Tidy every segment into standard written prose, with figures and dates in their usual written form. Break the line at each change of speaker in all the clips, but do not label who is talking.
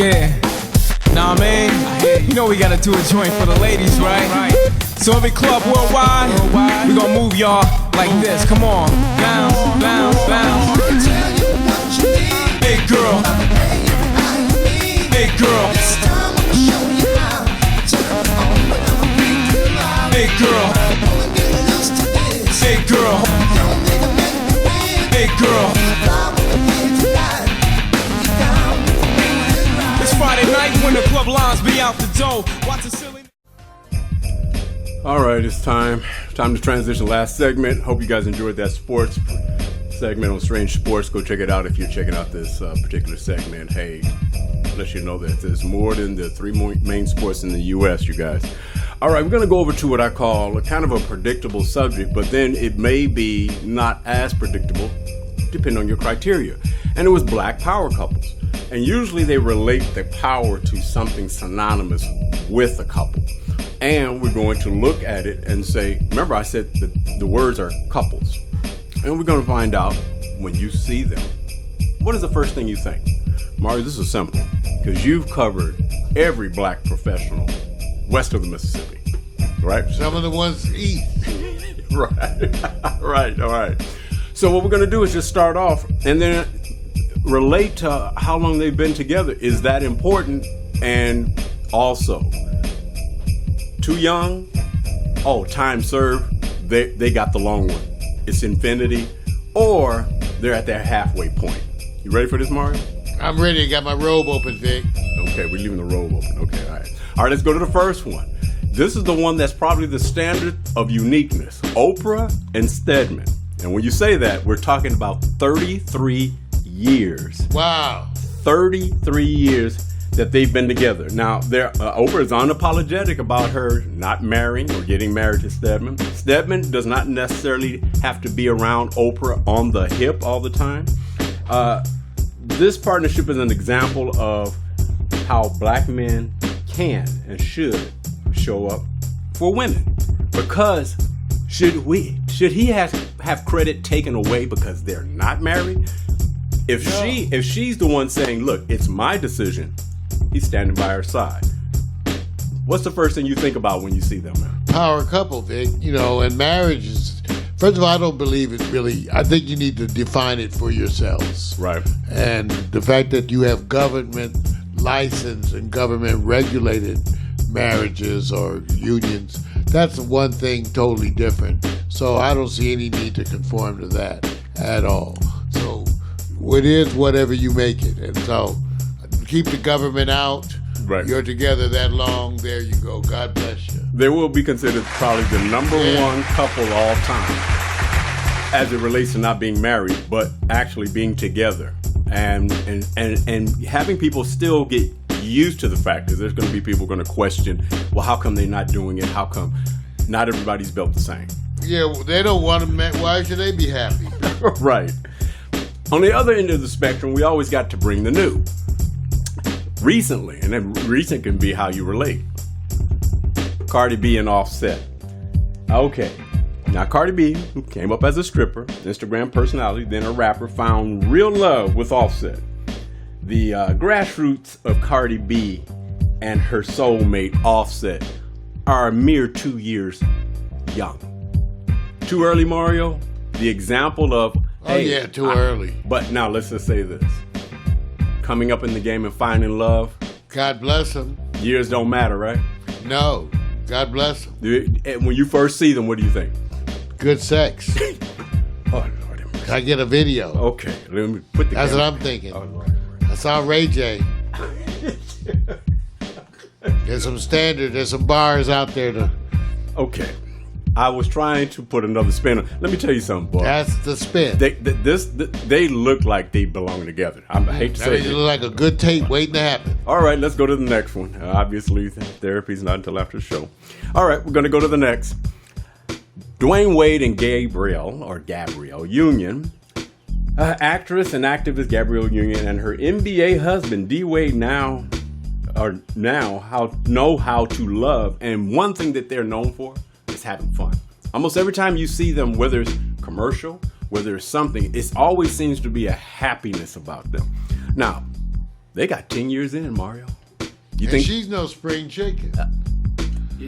Yeah. Nah, man. You know we gotta do a joint for the ladies, right? So every club worldwide, we gon' move y'all like this. Come on. Bounce, bounce, bounce. Big girl. Big girl. Big girl. Big girl. Big girl. It's Friday night when the club lines be out the door. Watch the silly.
All right, it's time to transition. Last segment. Hope you guys enjoyed that sports segment on Strange Sports. Go check it out if you're checking out this particular segment. Hey, let you know that there's more than the three main sports in the U.S., you guys. All right, we're going to go over to what I call a kind of a predictable subject, but then it may be not as predictable depending on your criteria. And it was black power couples. And usually they relate the power to something synonymous with a couple. And we're going to look at it and say, remember I said that the words are couples. And we're going to find out when you see them, what is the first thing you think? Mario, this is simple, because you've covered every black professional west of the Mississippi, right?
Some of the ones east.
Right, all right. So what we're going to do is just start off and then relate to how long they've been together. Is that important? And also, too young? Oh, time served. They got the long one. It's infinity. Or they're at their halfway point. You ready for this, Mario?
I'm ready. Got my robe open, Vic.
Okay, we're leaving the robe open. Okay, all right. All right, let's go to the first one. This is the one that's probably the standard of uniqueness. Oprah and Stedman. And when you say that, we're talking about 33 years.
Wow.
33 years that they've been together. Now, Oprah is unapologetic about her not marrying or getting married to Stedman. Stedman does not necessarily have to be around Oprah on the hip all the time. This partnership is an example of how black men can and should show up for women. Because should he have credit taken away because they're not married? If she's the one saying, look, it's my decision, he's standing by her side. What's the first thing you think about when you see them, man?
Power couple, Vic. And marriage is, first of all, I don't believe it really. I think you need to define it for yourselves.
Right.
And the fact that you have government licensed and government regulated marriages or unions, that's one thing totally different. So I don't see any need to conform to that at all. So it is whatever you make it. And so keep the government out.
Right.
You're together that long. There you go. God bless you.
They will be considered probably the number one couple all time as it relates to not being married, but actually being together. And having people still get used to the fact that there's going to be people going to question, well, how come they're not doing it? How come not everybody's built the same?
Yeah, well, they don't want to. Why should they be happy?
Right. On the other end of the spectrum, we always got to bring the new. Recently, and then recent can be how you relate. Cardi B and Offset. Okay. Now, Cardi B, who came up as a stripper, Instagram personality, then a rapper, found real love with Offset. The grassroots of Cardi B and her soulmate Offset are a mere 2 years young. Too early, Mario? The example of,
too early.
But now let's just say this. Coming up in the game and finding love.
God bless them.
Years don't matter, right?
No. God bless them.
When you first see them, what do you think?
Good sex.
Oh, Lord.
Can I get a video?
Okay. Let me put the
That's
camera.
what I'm thinking.
Oh, Lord.
I saw Ray J. There's some bars out there to...
Okay. I was trying to put another spin on. Let me tell you something, boy.
That's the spin.
They look like they belong together. I hate to say it.
They look like a good tape waiting to happen.
All right, let's go to the next one. Obviously, therapy's not until after the show. All right, we're going to go to the next. Dwayne Wade and Gabrielle Union. Actress and activist Gabrielle Union and her NBA husband D Wade know how to love, and one thing that they're known for is having fun. Almost every time you see them, whether it's commercial, whether it's something, it always seems to be a happiness about them. Now, They got 10 years in, Mario. You
And
think
she's no spring chicken.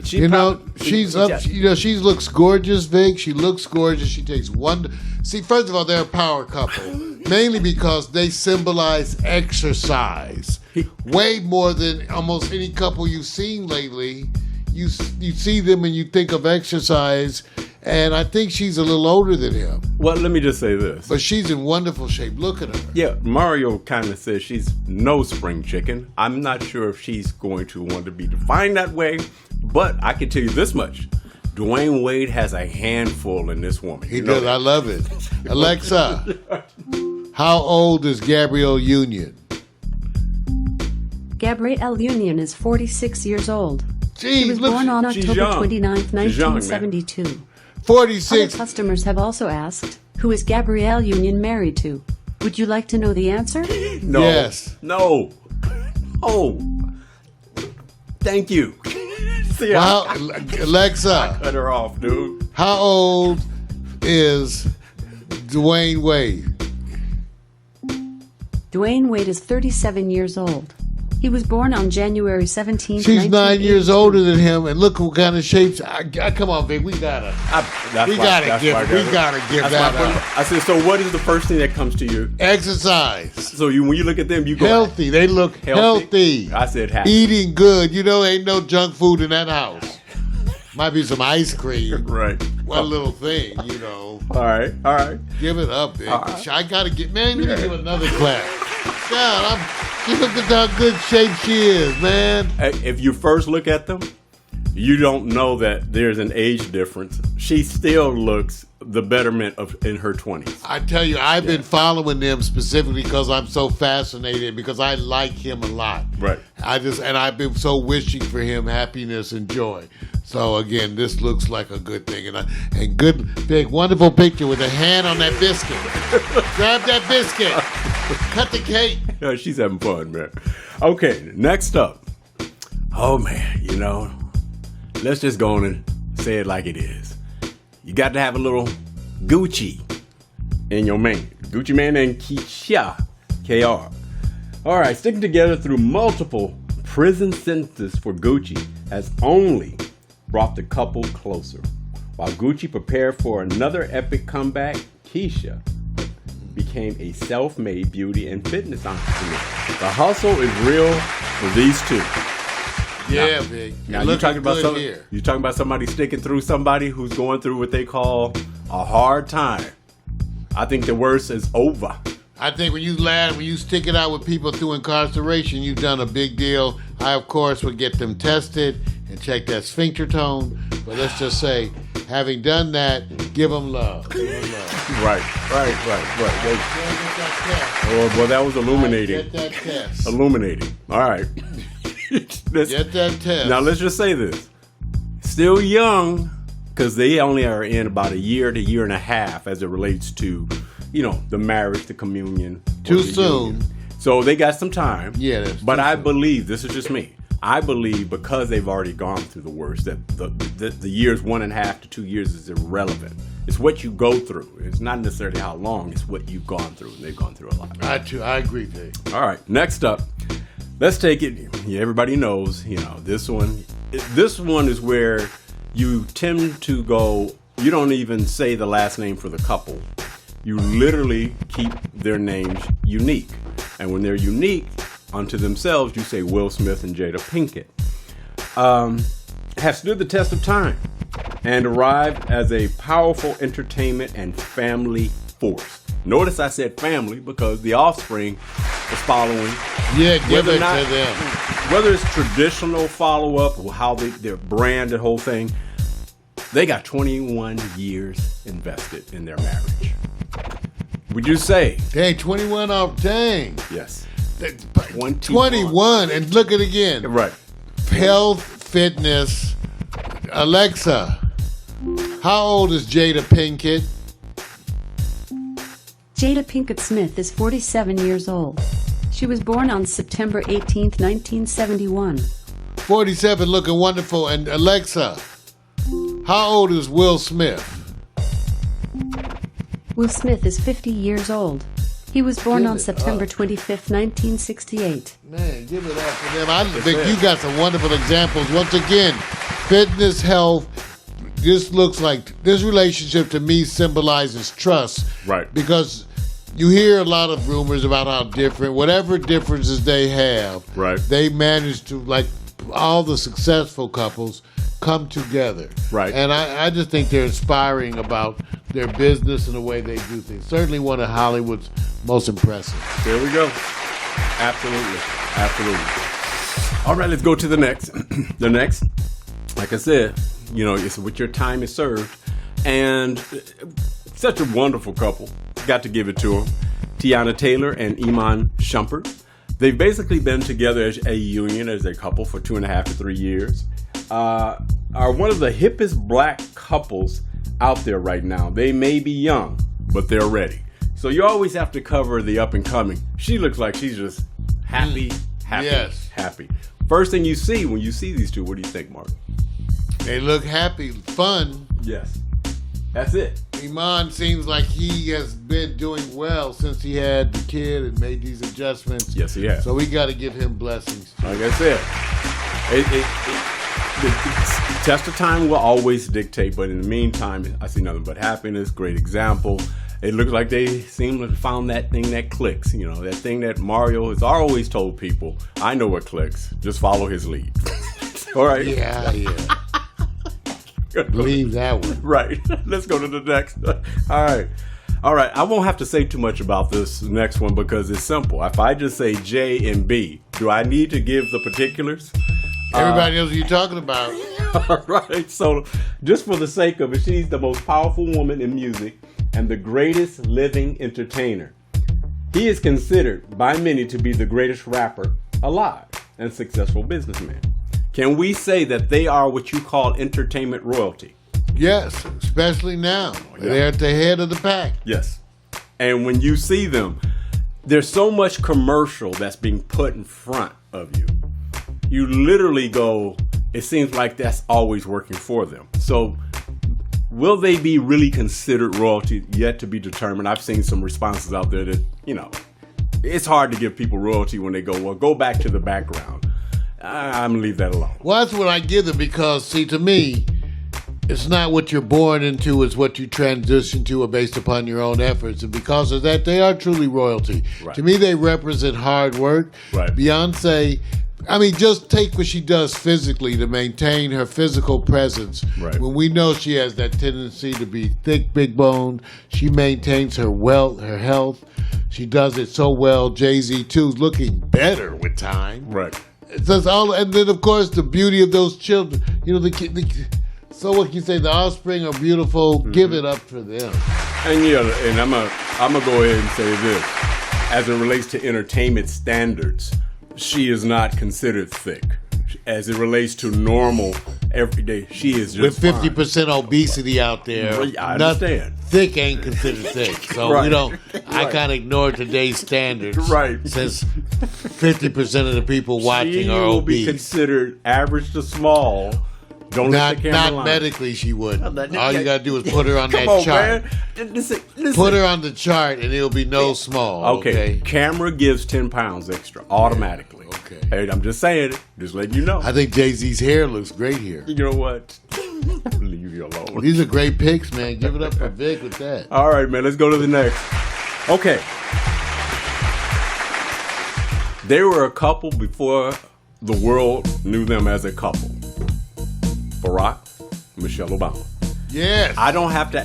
she
You know,
probably-
she's up. You know, she looks gorgeous, Vic. She looks gorgeous. She takes one. See, first of all, they're a power couple, mainly because they symbolize exercise way more than almost any couple you've seen lately. You see them and you think of exercise, and I think she's a little older than him,
Well, let me just say this.
but she's in wonderful shape. Look at her.
Yeah, Mario kind of says she's no spring chicken. I'm not sure if she's going to want to be defined that way, but I can tell you this much. Dwayne Wade has a handful in this woman.
He
You know
does. I love it. Alexa, how old is Gabrielle Union?
Gabrielle Union is 46 years old. She
Geez,
was
look,
born on
she's
October
young.
29th,
She's young, man.
1972. Other
46.
customers have also asked, who is Gabrielle Union married to? Would you like to know the answer?
No.
Yes.
No. Oh. Thank you. See,
Well,
I
Alexa,
cut her off, dude.
how old is Dwayne Wade?
Dwayne Wade is 37 years old. He was born on January 17th,
She's 9 years
1982.
older than him, and look what kind of shapes. Come on, Vic, we gotta give that up.
I said, so what is the first thing that comes to you?
Exercise,
So when you look at them, you go
healthy. They look healthy.
I said happy.
Eating good. You know, ain't no junk food in that house. Might be some ice cream.
Right.
One little thing, you know.
All right.
Give it up, Vic. I gotta get, man, let me give another clap. God, look at how good shape she is, man.
If you first look at them, you don't know that there's an age difference. She still looks the betterment of in her 20s.
I tell you, I've been following them specifically because I'm so fascinated, because I like him a lot.
Right.
And I've been so wishing for him happiness and joy. So again, this looks like a good thing, and good, big, wonderful picture with a hand on that biscuit. Grab that biscuit. Cut the cake.
Yeah, she's having fun, man. Okay, next up. Oh man, let's just go on and say it like it is. You got to have a little Gucci in your man. Gucci Man and Keisha, KR. All right, sticking together through multiple prison sentences for Gucci has only brought the couple closer. While Gucci prepared for another epic comeback, Keisha became a self-made beauty and fitness entrepreneur. The hustle is real for these two.
Yeah, big.
Now you're talking about somebody sticking through somebody who's going through what they call a hard time. I think the worst is over.
I think when you stick it out with people through incarceration, you've done a big deal. I, of course, would get them tested and check that sphincter tone. But let's just say, having done that, give them love.
Right. Oh, well, that was illuminating.
Get that test.
Illuminating. All right.
Get that test.
Now, let's just say this. Still young, because they only are in about a year to year and a half as it relates to, the marriage, the communion.
Too soon.
Union. So they got some time.
Yeah.
But I believe, this is just me, I believe because they've already gone through the worst, that the years 1.5 to 2 years is irrelevant. It's what you go through. It's not necessarily how long, it's what you've gone through. And they've gone through a lot.
I agree, Dave.
All right, next up, let's take it. Yeah, everybody knows, this one. This one is where you tend to go, you don't even say the last name for the couple. You literally keep their names unique. And when they're unique unto themselves, you say Will Smith and Jada Pinkett. Have stood the test of time and arrived as a powerful entertainment and family force. Notice I said family because The Offspring is following.
Yeah, give it to them.
Whether it's traditional follow-up or how their brand, the whole thing, they got 21 years invested in their marriage. Would you say?
Dang, 21 off, dang.
Yes.
21, and look at it again.
Right.
Health, fitness. Alexa, how old is Jada Pinkett?
Jada Pinkett Smith is 47 years old. She was born on September 18th, 1971.
47, looking wonderful. And Alexa, how old is Will Smith?
Will Smith is 50 years old. He was born
Give
on
it
September
up.
25th, 1968.
Man, give it up for them. I think you got some wonderful examples. Once again, fitness, health. This looks like this relationship to me symbolizes trust.
Right.
Because you hear a lot of rumors about how different, whatever differences they have,
Right.
they manage to, like all the successful couples, come together.
Right.
And I just think they're inspiring about their business and the way they do things. Certainly one of Hollywood's most impressive.
There we go. Absolutely. All right, let's go to the next. The next, like I said, it's with your time is served. And such a wonderful couple. Got to give it to them. Tiana Taylor and Iman Shumpert. They've basically been together as a union, as a couple, for 2.5 to 3 years. Are one of the hippest black couples out there right now. They may be young, but they're ready. So you always have to cover the up and coming. She looks like she's just happy.
Yes.
Happy. First thing you see when you see these two, what do you think, Mark?
They look happy, fun.
Yes. That's it.
Iman seems like he has been doing well since he had the kid and made these adjustments.
Yes, he has.
So we got to give him blessings.
Like I said, the test of time will always dictate, but in the meantime, I see nothing but happiness. Great example. It looks like they seem to have found that thing that clicks. That thing that Mario has always told people. I know what clicks. Just follow his lead. All right.
Yeah. Believe that one.
Right. Let's go to the next. All right. I won't have to say too much about this next one because it's simple. If I just say J and B, do I need to give the particulars?
Everybody knows what you're talking about.
All right. So just for the sake of it, she's the most powerful woman in music and the greatest living entertainer. He is considered by many to be the greatest rapper alive and successful businessman. Can we say that they are what you call entertainment royalty?
Yes, especially now. They're at the head of the pack.
Yes. And when you see them, there's so much commercial that's being put in front of you. You literally go, it seems like that's always working for them. So will they be really considered royalty? Yet to be determined. I've seen some responses out there that, it's hard to give people royalty when they go, well, go back to the background. I'm going to leave that alone.
Well, that's what I give them because, see, to me, it's not what you're born into, it's what you transition to or based upon your own efforts. And because of that, they are truly royalty.
Right.
To me, they represent hard work.
Right.
Beyonce, just take what she does physically to maintain her physical presence.
Right.
When we know she has that tendency to be thick, big boned, she maintains her wealth, her health. She does it so well. Jay-Z, too, is looking better with time.
Right.
So and then of course the beauty of those children. So what can you say? The offspring are beautiful. Mm-hmm. Give it up for them.
And I'm gonna go ahead and say this: as it relates to entertainment standards, she is not considered thick. As it relates to normal everyday, she is just
with 50% obesity out there.
I understand.
Thick ain't considered thick, so
Right.
we don't. I
Right.
can't ignore today's standards.
Right.
Since 50% of the people watching
She
are
will be
obese.
considered average to small. Don't let the camera
Not
lie.
medically, she wouldn't. All you gotta do is put her on
Come
that
on,
chart.
man. Listen.
Put her on the chart, and it'll be no small.
Okay. Camera gives 10 pounds extra automatically.
Okay.
Hey, I'm just saying it. Just letting you know.
I think Jay-Z's hair looks great here.
You know what? Leave you alone.
These are great picks, man. Give it up for Vic with that.
All right, man. Let's go to the next. Okay. They were a couple before the world knew them as a couple. Barack, Michelle Obama.
Yes.
I don't have to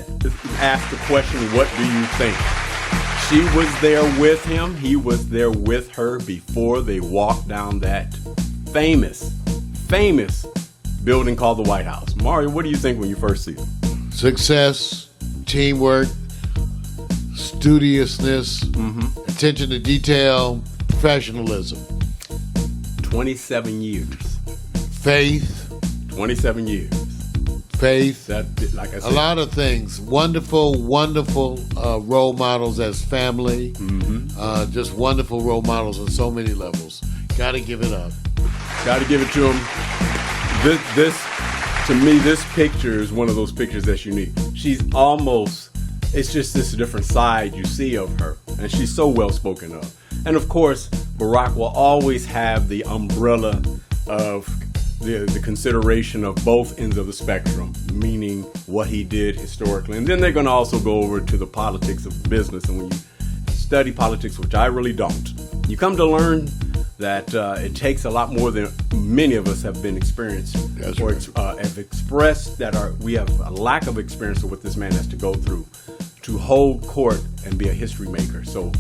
ask the question, what do you think? She was there with him. He was there with her before they walked down that famous building called the White House. Mario, what do you think when you first see them?
Success, teamwork, studiousness, attention to detail, professionalism,
27 years.
faith,
27 years.
faith.
That, like I said,
A lot of things. Wonderful role models as family. Just wonderful role models on so many levels. Got to give it up.
got to give it to him. This, to me, this picture is one of those pictures that's unique. She's almost, it's just this different side you see of her. and she's so well spoken of. And of course, Barack will always have the umbrella of the consideration of both ends of the spectrum, meaning what he did historically. And then they're going to also go over to the politics of business. And when you study politics, which I really don't, you come to learn that it takes a lot more than many of us have been experienced or have expressed that we have a lack of experience of what this man has to go through to hold court and be a history maker. So,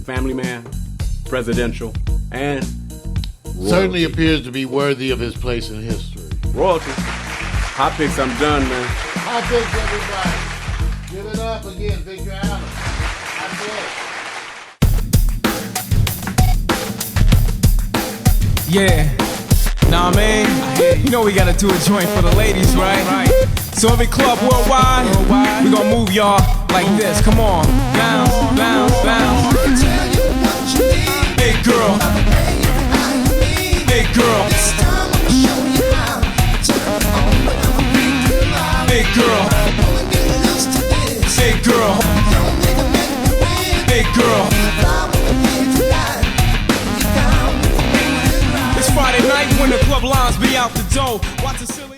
family man, presidential, and royalty.
Certainly appears to be worthy of his place in history.
Royalty. HOtt PiXX, I'm done, man.
HOtt PiXX, everybody. Give it up again, Victor Allen. HOtt PiXX.
Yeah. Nah, man. You know we gotta do a joint for the ladies, right? So every club worldwide, we gonna move y'all like this. Come on. Bounce, bounce, bounce. Big girl. Big girl. Big girl. Big girl. Big girl. It's Friday night when the club lines be out the door. Watch the silly